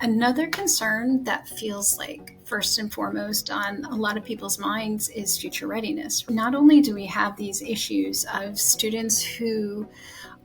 Another concern that feels like first and foremost on a lot of people's minds is future readiness. Not only do we have these issues of students who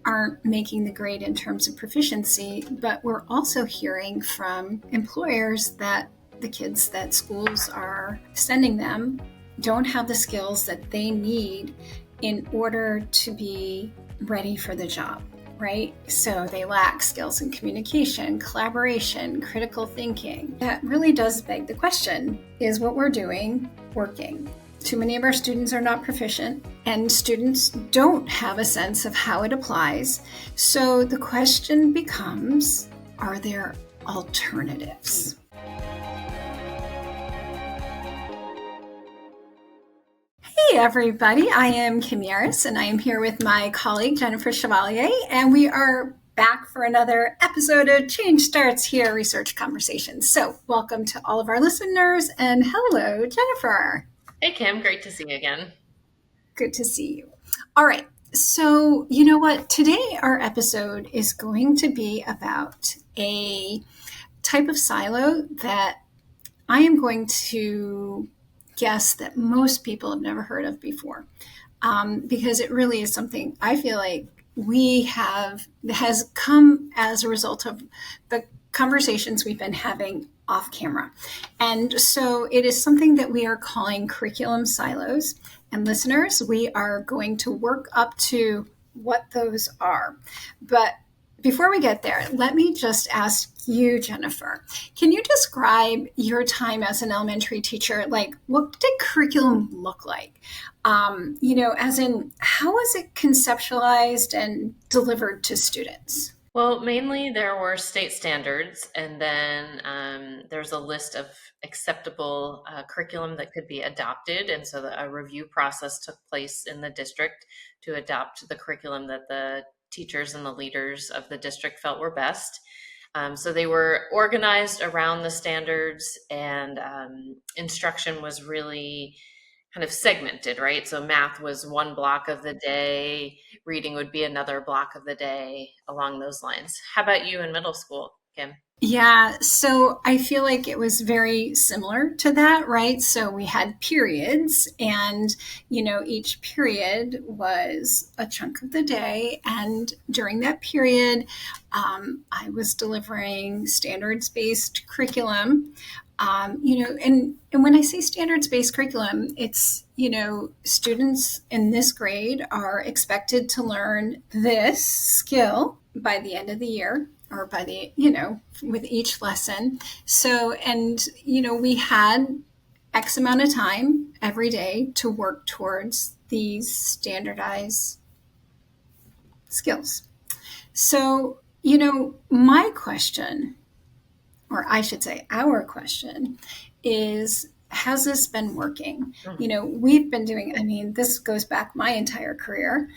aren't making the grade in terms of proficiency, but we're also hearing from employers that the kids that schools are sending them don't have the skills that they need in order to be ready for the job. Right? So they lack skills in communication, collaboration, critical thinking. That really does beg the question, is what we're doing working? Too many of our students are not proficient, and students don't have a sense of how it applies. So the question becomes, are there alternatives? Hey everybody, I am Kim Yaris and I am here with my colleague Jennifer Chevalier, and we are back for another episode of Change Starts Here Research Conversations. So welcome to all of our listeners, and hello Jennifer. Hey Kim, great to see you again. Good to see you. All right, so you know what? Today our episode is going to be about a type of silo that I am going to guess that most people have never heard of before, because it really is something I feel like has come as a result of the conversations we've been having off camera. And so it is something that we are calling curriculum silos. And listeners, we are going to work up to what those are. But before we get there, let me just ask you, Jennifer, can you describe your time as an elementary teacher? Like, what did curriculum look like? As in, how was it conceptualized and delivered to students? Well, mainly there were state standards, and then there's a list of acceptable curriculum that could be adopted. And so a review process took place in the district to adopt the curriculum that the teachers and the leaders of the district felt were best. So they were organized around the standards, and instruction was really kind of segmented, right? So math was one block of the day, reading would be another block of the day, along those lines. How about you in middle school, Kim? Yeah, so I feel like it was very similar to that, right? So we had periods, and each period was a chunk of the day, and during that period, I was delivering standards-based curriculum. And when I say standards-based curriculum, it's students in this grade are expected to learn this skill by the end of the year, or by the, with each lesson. So, and, we had X amount of time every day to work towards these standardized skills. So, my question, or I should say our question, is, has this been working? We've been doing, this goes back my entire career.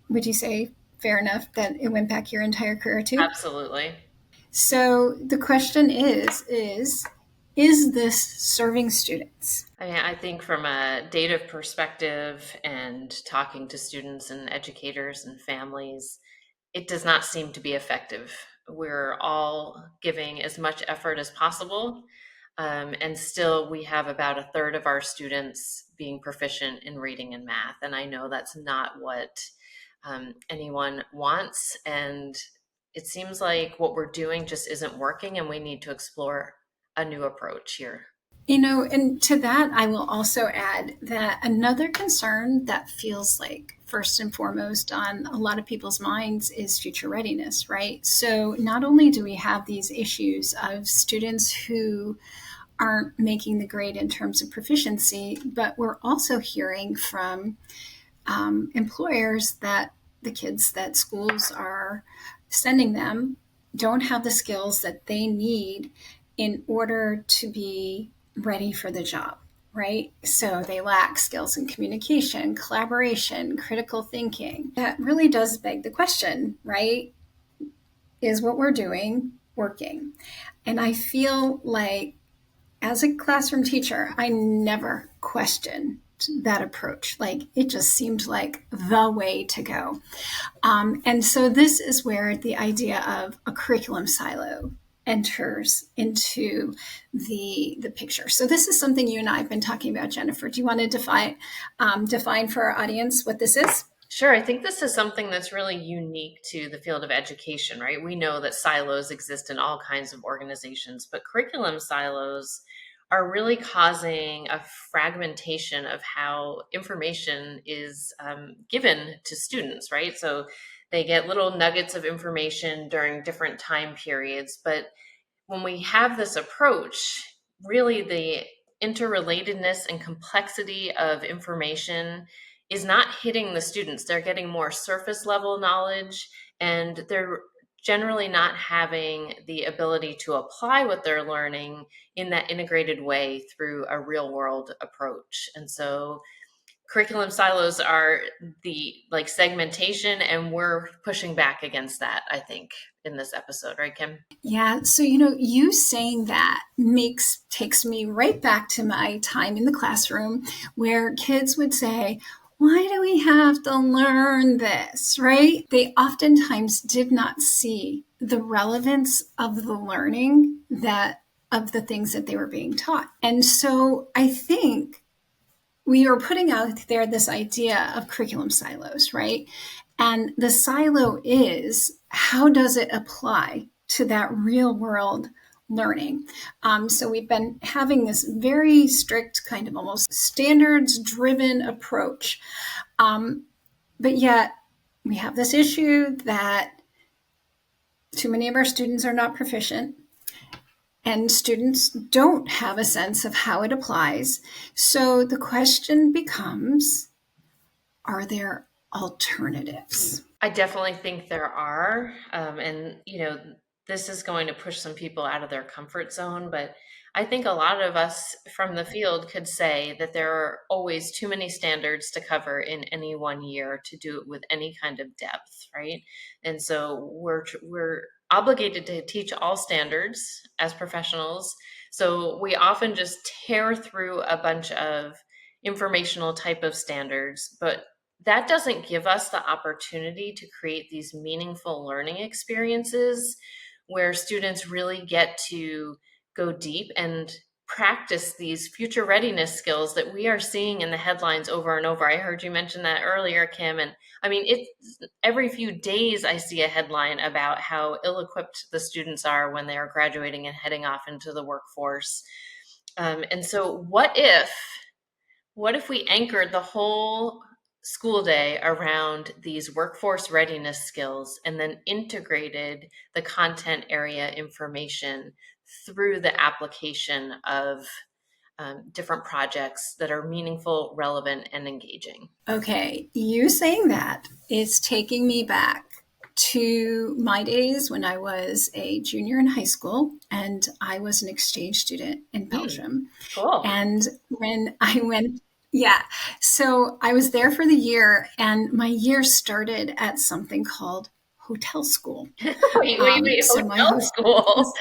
Would you say fair enough that it went back your entire career too? Absolutely. So the question is this serving students? I think from a data perspective and talking to students and educators and families, it does not seem to be effective. We're all giving as much effort as possible. And still we have about a third of our students being proficient in reading and math. And I know that's not what anyone wants. And it seems like what we're doing just isn't working, and we need to explore a new approach here. And to that, I will also add that another concern that feels like first and foremost on a lot of people's minds is future readiness, right? So not only do we have these issues of students who aren't making the grade in terms of proficiency, but we're also hearing from employers that the kids that schools are sending them don't have the skills that they need in order to be ready for the job, right? So they lack skills in communication, collaboration, critical thinking. That really does beg the question, right? Is what we're doing working? And I feel like as a classroom teacher, I never question that approach. Like, it just seemed like the way to go. And so this is where the idea of a curriculum silo enters into the picture. So this is something you and I have been talking about, Jennifer. Do you want to define for our audience what this is? Sure. I think this is something that's really unique to the field of education, right? We know that silos exist in all kinds of organizations, but curriculum silos are really causing a fragmentation of how information is given to students, right? So they get little nuggets of information during different time periods, but when we have this approach, really the interrelatedness and complexity of information is not hitting the students. They're getting more surface level knowledge, and they're generally not having the ability to apply what they're learning in that integrated way through a real world approach. And so curriculum silos are the like segmentation, and we're pushing back against that, I think, in this episode, right, Kim? Yeah. So, you saying that takes me right back to my time in the classroom where kids would say, why do we have to learn this? Right? They oftentimes did not see the relevance of the learning of the things that they were being taught. And so I think we are putting out there this idea of curriculum silos, right? And the silo is, how does it apply to that real world learning? So we've been having this very strict kind of almost standards driven approach. But yet we have this issue that too many of our students are not proficient, and students don't have a sense of how it applies. So the question becomes, are there alternatives? I definitely think there are. This is going to push some people out of their comfort zone, but I think a lot of us from the field could say that there are always too many standards to cover in any one year to do it with any kind of depth, right? And so we're obligated to teach all standards as professionals. So we often just tear through a bunch of informational type of standards, but that doesn't give us the opportunity to create these meaningful learning experiences where students really get to go deep and practice these future readiness skills that we are seeing in the headlines over and over. I heard you mention that earlier, Kim. And I mean, it's every few days I see a headline about how ill-equipped the students are when they are graduating and heading off into the workforce. And so what if we anchored the whole school day around these workforce readiness skills and then integrated the content area information through the application of different projects that are meaningful, relevant, and engaging? Okay, you saying that is taking me back to my days when I was a junior in high school and I was an exchange student in Belgium. Cool. And when I went, yeah, so I was there for the year, and my year started at something called hotel school. Wait, So my hotel school.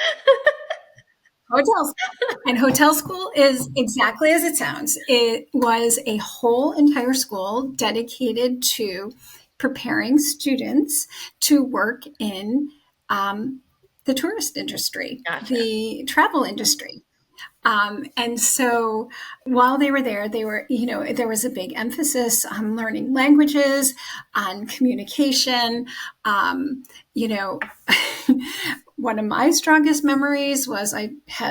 Hotel school. And hotel school is exactly as it sounds. It was a whole entire school dedicated to preparing students to work in the tourist industry, Gotcha. the travel industry. And so while they were there, there was a big emphasis on learning languages, on communication. You know, one of my strongest memories was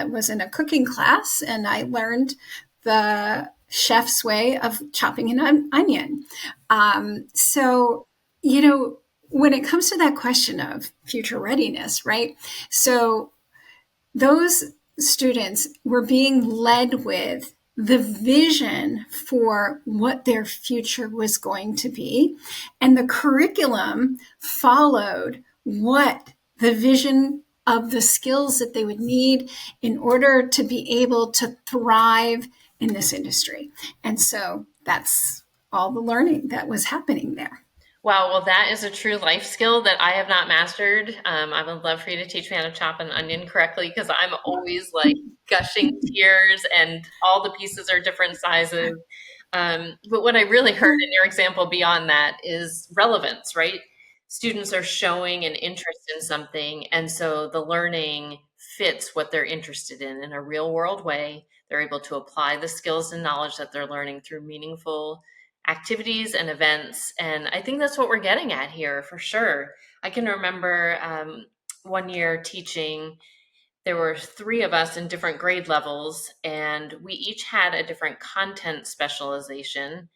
was in a cooking class, and I learned the chef's way of chopping an onion. So, when it comes to that question of future readiness, right? So those students were being led with the vision for what their future was going to be. And the curriculum followed what the vision of the skills that they would need in order to be able to thrive in this industry. And so that's all the learning that was happening there. Wow, well, that is a true life skill that I have not mastered. I would love for you to teach me how to chop an onion correctly, because I'm always like gushing tears and all the pieces are different sizes. But what I really heard in your example beyond that is relevance, right? Students are showing an interest in something, and so the learning fits what they're interested in a real world way. They're able to apply the skills and knowledge that they're learning through meaningful activities and events. And I think that's what we're getting at here for sure. I can remember one year teaching. There were three of us in different grade levels, and we each had a different content specialization.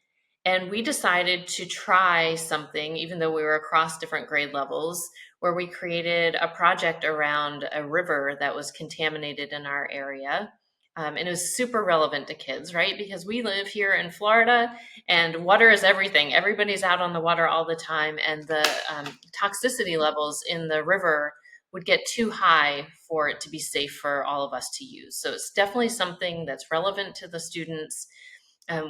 And we decided to try something, even though we were across different grade levels, where we created a project around a river that was contaminated in our area. And it was super relevant to kids, right? Because we live here in Florida and water is everything. Everybody's out on the water all the time, and the toxicity levels in the river would get too high for it to be safe for all of us to use. So it's definitely something that's relevant to the students.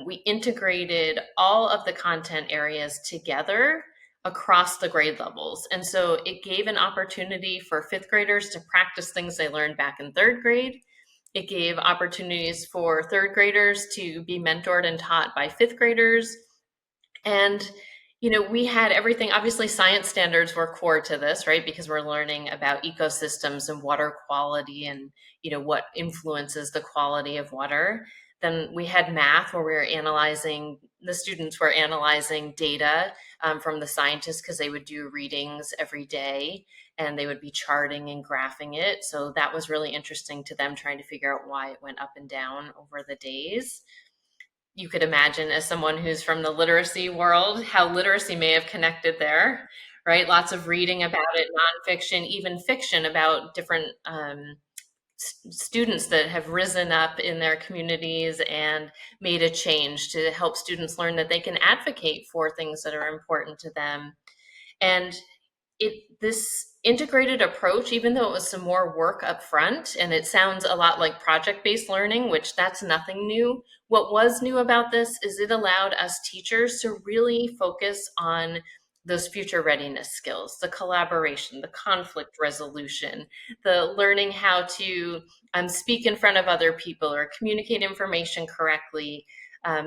We integrated all of the content areas together across the grade levels. And so it gave an opportunity for fifth graders to practice things they learned back in third grade. It gave opportunities for third graders to be mentored and taught by fifth graders. And, we had everything. Obviously, science standards were core to this, right? Because we're learning about ecosystems and water quality and, what influences the quality of water. Then we had math where the students were analyzing data from the scientists because they would do readings every day and they would be charting and graphing it. So that was really interesting to them, trying to figure out why it went up and down over the days. You could imagine, as someone who's from the literacy world, how literacy may have connected there, right? Lots of reading about it, nonfiction, even fiction about different students that have risen up in their communities and made a change to help students learn that they can advocate for things that are important to them. And this integrated approach, even though it was some more work up front, and it sounds a lot like project-based learning, which that's nothing new. What was new about this is it allowed us teachers to really focus on those future readiness skills, the collaboration, the conflict resolution, the learning how to speak in front of other people or communicate information correctly,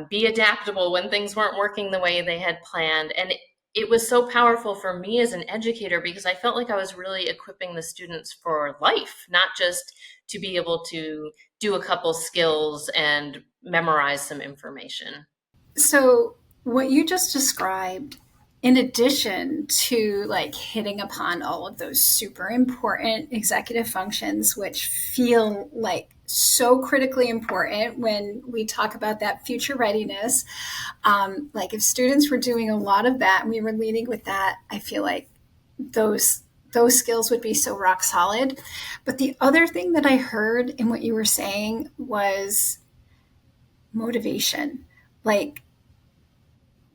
be adaptable when things weren't working the way they had planned. And it was so powerful for me as an educator because I felt like I was really equipping the students for life, not just to be able to do a couple skills and memorize some information. So, what you just described, in addition to like hitting upon all of those super important executive functions, which feel like so critically important when we talk about that future readiness, like if students were doing a lot of that and we were leading with that, I feel like those those skills would be so rock solid. But the other thing that I heard in what you were saying was motivation. Like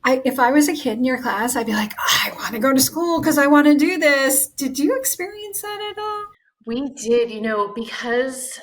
if I was a kid in your class, I'd be like, oh, I want to go to school because I want to do this. Did you experience that at all? We did, because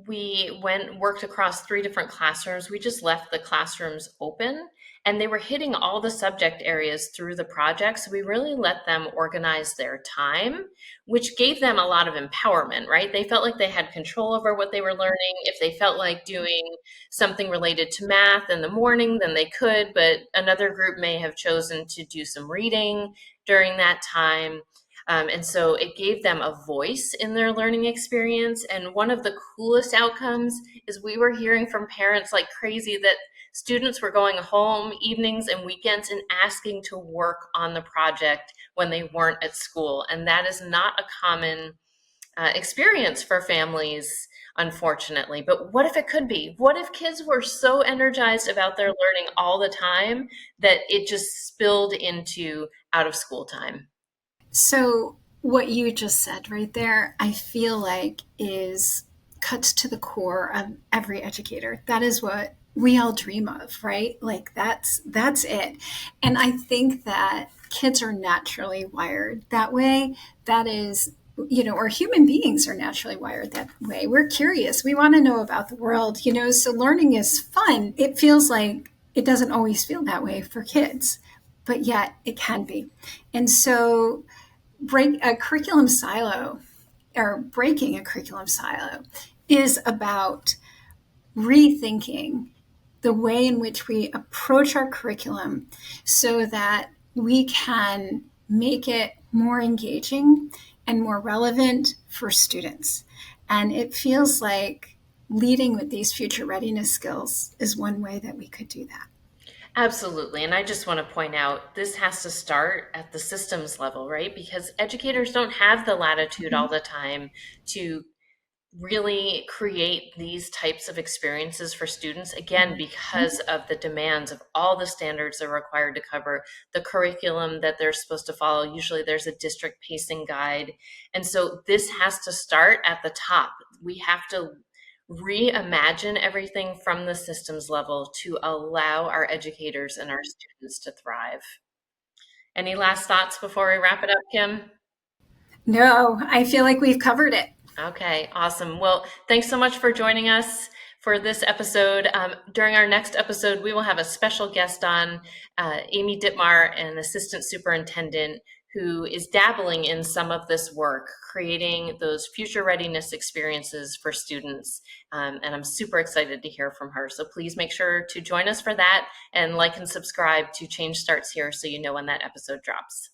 we worked across three different classrooms. We just left the classrooms open and they were hitting all the subject areas through the project. So we really let them organize their time, which gave them a lot of empowerment, right? They felt like they had control over what they were learning. If they felt like doing something related to math in the morning, then they could, but another group may have chosen to do some reading during that time. And so it gave them a voice in their learning experience. And one of the coolest outcomes is we were hearing from parents like crazy that students were going home evenings and weekends and asking to work on the project when they weren't at school. And that is not a common experience for families, unfortunately. But what if it could be? What if kids were so energized about their learning all the time that it just spilled into out of school time? So, what you just said right there, I feel like is cuts to the core of every educator. That is what we all dream of, right? Like that's it. And I think that kids are naturally wired that way. That is, or human beings are naturally wired that way. We're curious. We want to know about the world, so learning is fun. It feels like it doesn't always feel that way for kids, but yet it can be. And so break a curriculum silo or breaking a curriculum silo is about rethinking the way in which we approach our curriculum so that we can make it more engaging and more relevant for students. And it feels like leading with these future readiness skills is one way that we could do that. Absolutely. And I just want to point out this has to start at the systems level, right? Because educators don't have the latitude all Mhm. the time to really create these types of experiences for students, again, because of the demands of all the standards they're required to cover, the curriculum that they're supposed to follow. Usually there's a district pacing guide. And so this has to start at the top. We have to reimagine everything from the systems level to allow our educators and our students to thrive. Any last thoughts before we wrap it up, Kim? No, I feel like we've covered it. Okay, awesome. Well, thanks so much for joining us for this episode. During our next episode, we will have a special guest on, Amy Dittmar, an assistant superintendent who is dabbling in some of this work, creating those future readiness experiences for students. And I'm super excited to hear from her. So please make sure to join us for that and like and subscribe to Change Starts Here so you know when that episode drops.